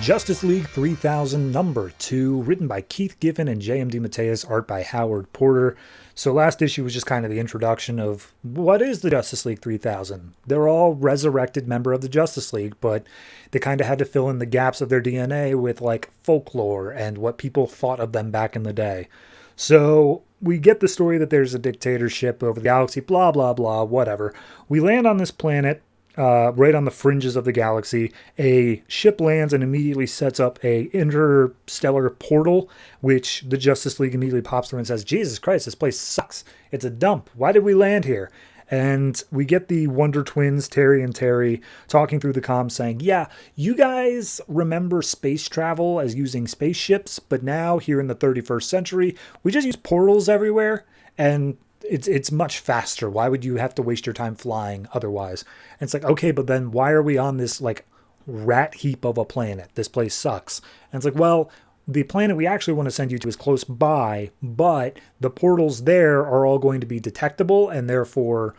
Justice League 3000 number 2, written by Keith Giffen and J.M. DeMatteis, art by Howard Porter. So last issue was just kind of the introduction of what is the Justice League 3000. They're all resurrected member of the Justice League, but they kind of had to fill in the gaps of their DNA with like folklore and what people thought of them back in the day. So we get the story that there's a dictatorship over the galaxy, blah, blah, blah, whatever. We land on this planet. Right on the fringes of the galaxy, a ship lands and immediately sets up a interstellar portal, which the Justice League immediately pops through and says, Jesus Christ, this place sucks. It's a dump. Why did we land here? And we get the Wonder Twins, Terry and Terry, talking through the comms saying, yeah, you guys remember space travel as using spaceships, but now here in the 31st century, we just use portals everywhere, and it's much faster. Why would you have to waste your time flying otherwise? And it's like, okay, but then why are we on this like rat heap of a planet? This place sucks. And it's like, well, the planet we actually want to send you to is close by, but the portals there are all going to be detectable, and therefore,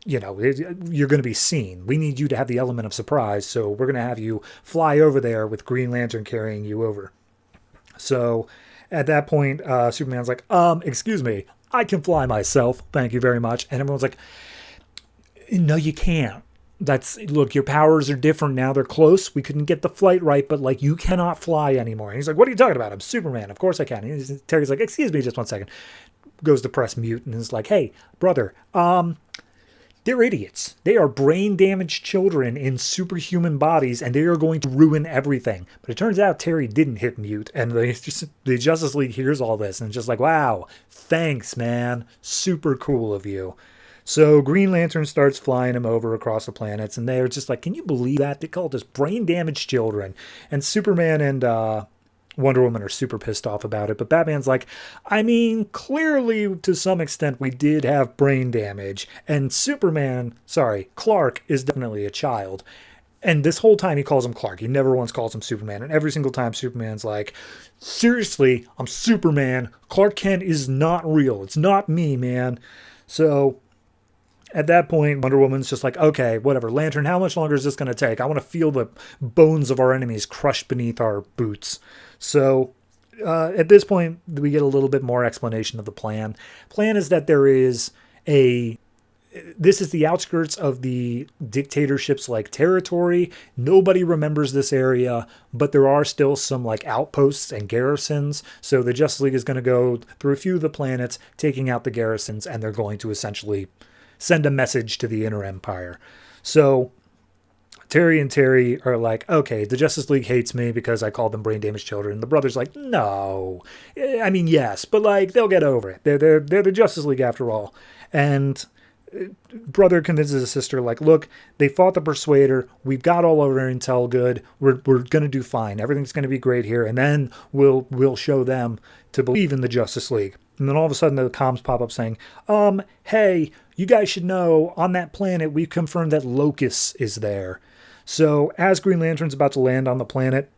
you know, you're going to be seen. We need you to have the element of surprise, so we're going to have you fly over there with Green Lantern carrying you over. So at that point, Superman's like, excuse me, I can fly myself. Thank you very much. And everyone's like, no, you can't. Look, your powers are different now. They're close. We couldn't get the flight right, but like, you cannot fly anymore. And he's like, what are you talking about? I'm Superman. Of course I can. And Terry's like, excuse me, just 1 second. Goes to press mute and is like, hey, brother, they're idiots. They are brain-damaged children in superhuman bodies, and they are going to ruin everything. But it turns out Terry didn't hit mute, and the Justice League hears all this, and it's just like, wow, thanks, man. Super cool of you. So Green Lantern starts flying him over across the planets, and they're just like, can you believe that? They call this brain-damaged children. And Superman and Wonder Woman are super pissed off about it, but Batman's like, I mean, clearly to some extent we did have brain damage, and Clark is definitely a child. And this whole time he calls him Clark. He never once calls him Superman, and every single time Superman's like, seriously, I'm Superman. Clark Kent is not real. It's not me, man. So at that point, Wonder Woman's just like, okay, whatever. Lantern, how much longer is this going to take? I want to feel the bones of our enemies crushed beneath our boots. So at this point, we get a little bit more explanation of the plan. Plan is that this is the outskirts of the dictatorship's like territory. Nobody remembers this area, but there are still some like outposts and garrisons. So the Justice League is going to go through a few of the planets, taking out the garrisons, and they're going to essentially send a message to the Inner Empire. So Terry and Terry are like, okay, the Justice League hates me because I called them brain-damaged children. The brother's like, no. I mean, yes, but like, they'll get over it. They're the Justice League after all. And brother convinces his sister, like, look, they fought the Persuader. We've got all of our intel good. We're going to do fine. Everything's going to be great here. And then we'll show them to believe in the Justice League. And then all of a sudden the comms pop up saying, hey, you guys should know on that planet, we've confirmed that Locus is there. So as Green Lantern's about to land on the planet,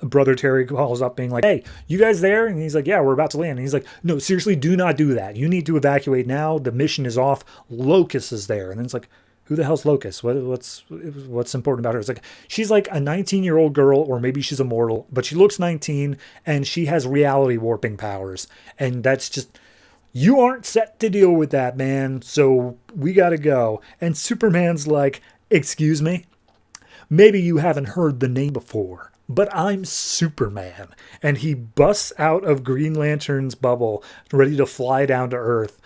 brother Terry calls up being like, hey, you guys there? And he's like, yeah, we're about to land. And he's like, no, seriously, do not do that. You need to evacuate now. The mission is off. Locus is there. And then it's like, who the hell's Locus? What's important about her? It's like, she's like a 19-year-old girl, or maybe she's immortal, but she looks 19 and she has reality warping powers. And that's just, you aren't set to deal with that, man. So we got to go. And Superman's like, excuse me? Maybe you haven't heard the name before, but I'm Superman. And he busts out of Green Lantern's bubble, ready to fly down to Earth.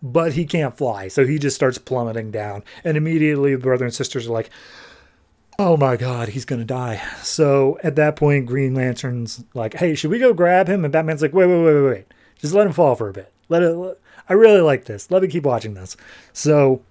But he can't fly, so he just starts plummeting down. And immediately the brother and sisters are like, oh my God, he's going to die. So at that point, Green Lantern's like, hey, should we go grab him? And Batman's like, wait. Just let him fall for a bit. I really like this. Let me keep watching this. So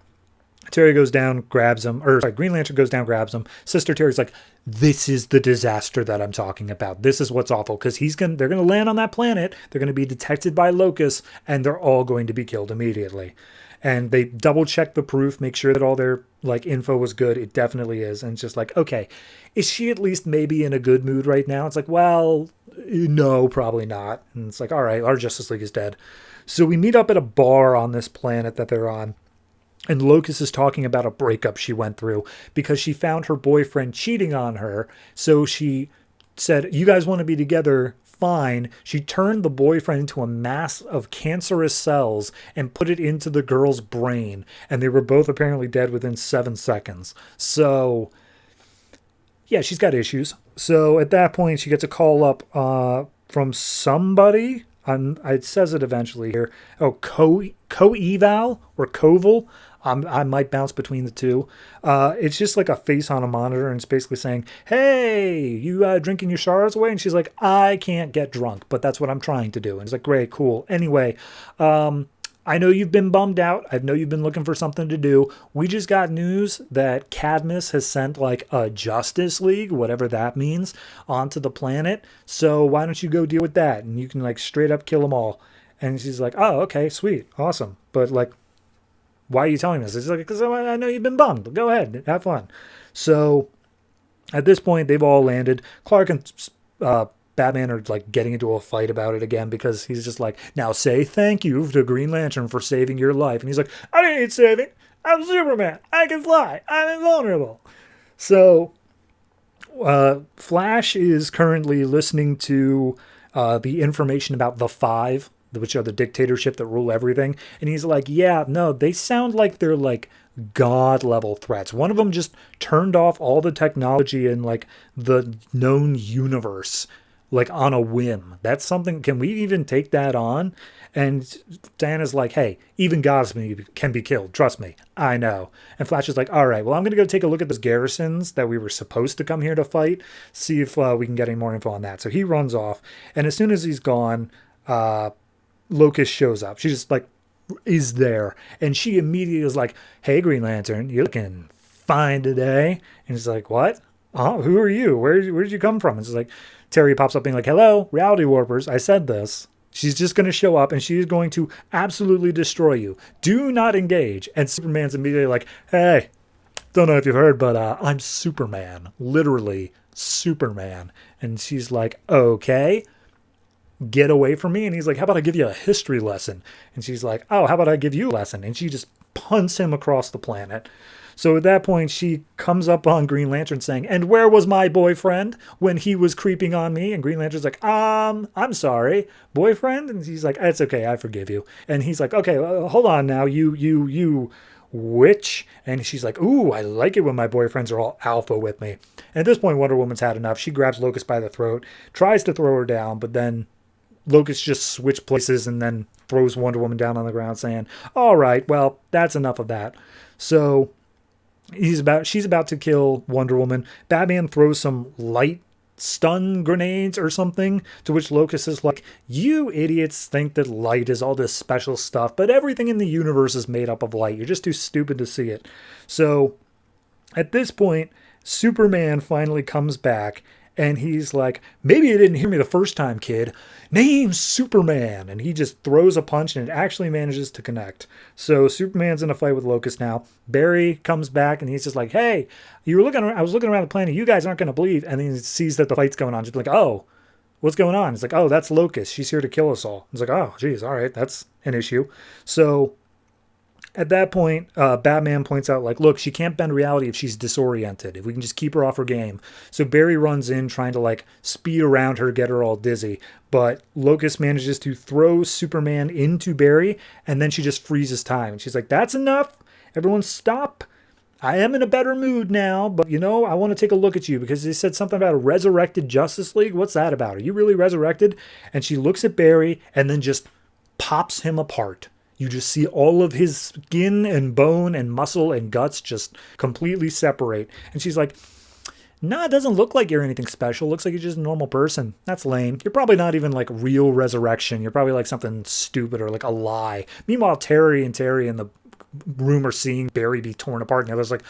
Terry goes down, grabs him, Green Lantern goes down, grabs him. Sister Terry's like, this is the disaster that I'm talking about. This is what's awful, because they're going to land on that planet. They're going to be detected by Locus, and they're all going to be killed immediately. And they double check the proof, make sure that all their like info was good. It definitely is. And it's just like, okay, is she at least maybe in a good mood right now? It's like, well, no, probably not. And it's like, all right, our Justice League is dead. So we meet up at a bar on this planet that they're on. And Locust is talking about a breakup she went through because she found her boyfriend cheating on her. So she said, "You guys want to be together? Fine." She turned the boyfriend into a mass of cancerous cells and put it into the girl's brain. And they were both apparently dead within 7 seconds. So, yeah, she's got issues. So at that point, she gets a call up from somebody. It says it eventually here. Oh, co-eval or Coval. I might bounce between the two. It's just like a face on a monitor, and it's basically saying, "Hey, you drinking your sorrows away?" And she's like, "I can't get drunk, but that's what I'm trying to do." And it's like, "Great, cool." Anyway, I know you've been bummed out. I know you've been looking for something to do. We just got news that Cadmus has sent like a Justice League, whatever that means, onto the planet. So why don't you go deal with that? And you can like straight up kill them all. And she's like, "Oh, okay, sweet, awesome." But like, why are you telling us? It's like, because I know you've been bummed. Go ahead, have fun. So at this point, they've all landed. Clark and Batman are like getting into a fight about it again because he's just like, "Now say thank you to Green Lantern for saving your life." And he's like, "I didn't need saving. I'm Superman. I can fly. I'm invulnerable." So Flash is currently listening to the information about the Five, which are the dictatorship that rule everything. And he's like, "Yeah, no, they sound like they're like god level threats. One of them just turned off all the technology in like the known universe, like on a whim. That's something, can we even take that on?" And Diana's like, "Hey, even gods can be killed. Trust me. I know." And Flash is like, "All right, well, I'm going to go take a look at those garrisons that we were supposed to come here to fight, see if we can get any more info on that." So he runs off. And as soon as he's gone, Locust shows up. She just like is there. And she immediately is like, "Hey, Green Lantern, you're looking fine today." And he's like, "What? Oh, who are you? Where did you come from?" And she's like, Terry pops up being like, "Hello, Reality Warpers. I said this." She's just going to show up and she's going to absolutely destroy you. Do not engage. And Superman's immediately like, "Hey, don't know if you've heard, but I'm Superman. Literally Superman." And she's like, "Okay, get away from me." And he's like, "How about I give you a history lesson?" And she's like, "Oh, how about I give you a lesson?" And she just punts him across the planet. So at that point, she comes up on Green Lantern saying, "And where was my boyfriend when he was creeping on me?" And Green Lantern's like, I'm sorry, boyfriend?" And he's like, "It's okay, I forgive you." And he's like, "Okay, hold on now, you witch." And she's like, "Ooh, I like it when my boyfriends are all alpha with me." And at this point, Wonder Woman's had enough. She grabs Locust by the throat, tries to throw her down, but then Locust just switched places and then throws Wonder Woman down on the ground saying, "All right, well, that's enough of that." So she's about to kill Wonder Woman. Batman throws some light stun grenades or something, to which Locust is like, "You idiots think that light is all this special stuff, but everything in the universe is made up of light. You're just too stupid to see it." So at this point, Superman finally comes back and he's like, "Maybe you didn't hear me the first time, kid. Name Superman." And he just throws a punch and it actually manages to connect. So Superman's in a fight with Locust now. Barry comes back and he's just like, "Hey, I was looking around the planet. You guys aren't going to believe." And then he sees that the fight's going on. Just like, "Oh, what's going on?" It's like, "Oh, that's Locust. She's here to kill us all." It's like, "Oh, geez, all right, that's an issue." So at that point, Batman points out, like, "Look, she can't bend reality if she's disoriented. If we can just keep her off her game." So Barry runs in trying to, like, speed around her, get her all dizzy. But Locust manages to throw Superman into Barry, and then she just freezes time. And she's like, "That's enough. Everyone stop. I am in a better mood now, but, I want to take a look at you because they said something about a resurrected Justice League. What's that about? Are you really resurrected?" And she looks at Barry and then just pops him apart. You just see all of his skin and bone and muscle and guts just completely separate. And she's like, "No, it doesn't look like you're anything special. Looks like you're just a normal person. That's lame. You're probably not even like real resurrection. You're probably like something stupid or like a lie." Meanwhile, Terry in the room are seeing Barry be torn apart. And the other's like,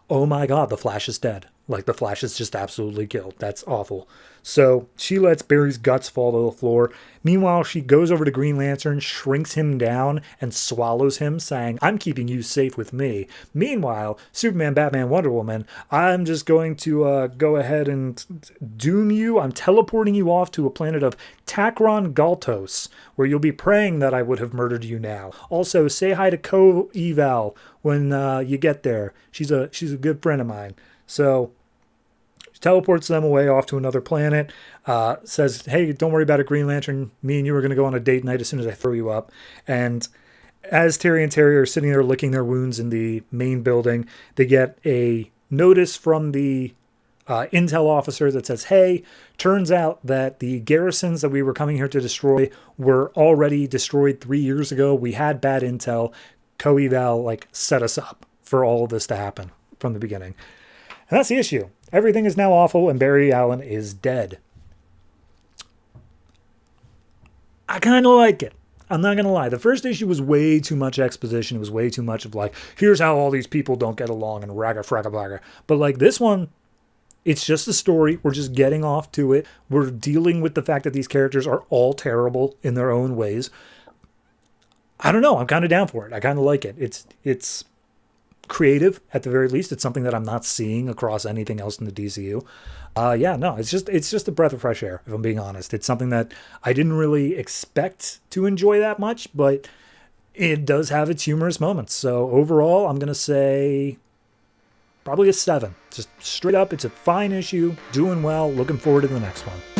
"Oh my God, the Flash is dead." Like, the Flash is just absolutely killed. That's awful. So she lets Barry's guts fall to the floor. Meanwhile, she goes over to Green Lantern, shrinks him down, and swallows him, saying, I'm keeping you safe with me. Meanwhile, Superman, Batman, Wonder Woman, I'm just going to go ahead and doom you. I'm teleporting you off to a planet of Takron Galtos, where you'll be praying that I would have murdered you now. Also, say hi to Co-Eval when you get there. She's a good friend of mine. So she teleports them away off to another planet, says, hey, don't worry about it, Green Lantern. Me and you are going to go on a date night as soon as I throw you up. And as Terry and Terry are sitting there licking their wounds in the main building, they get a notice from the intel officer that says, hey, turns out that the garrisons that we were coming here to destroy were already destroyed 3 years ago. We had bad intel. Co-Eval set us up for all of this to happen from the beginning. And that's the issue. Everything is now awful, and Barry Allen is dead. I kind of like it. I'm not going to lie. The first issue was way too much exposition. It was way too much of here's how all these people don't get along and ragga fragga blagga. But this one, it's just a story. We're just getting off to it. We're dealing with the fact that these characters are all terrible in their own ways. I don't know. I'm kind of down for it. I kind of like it. It's creative at the very least. It's something that I'm not seeing across anything else in the DCU. It's just a breath of fresh air, if I'm being honest. It's something that I didn't really expect to enjoy that much, but it does have its humorous moments. So overall, I'm going to say probably a 7. Just straight up, it's a fine issue, doing well, looking forward to the next one.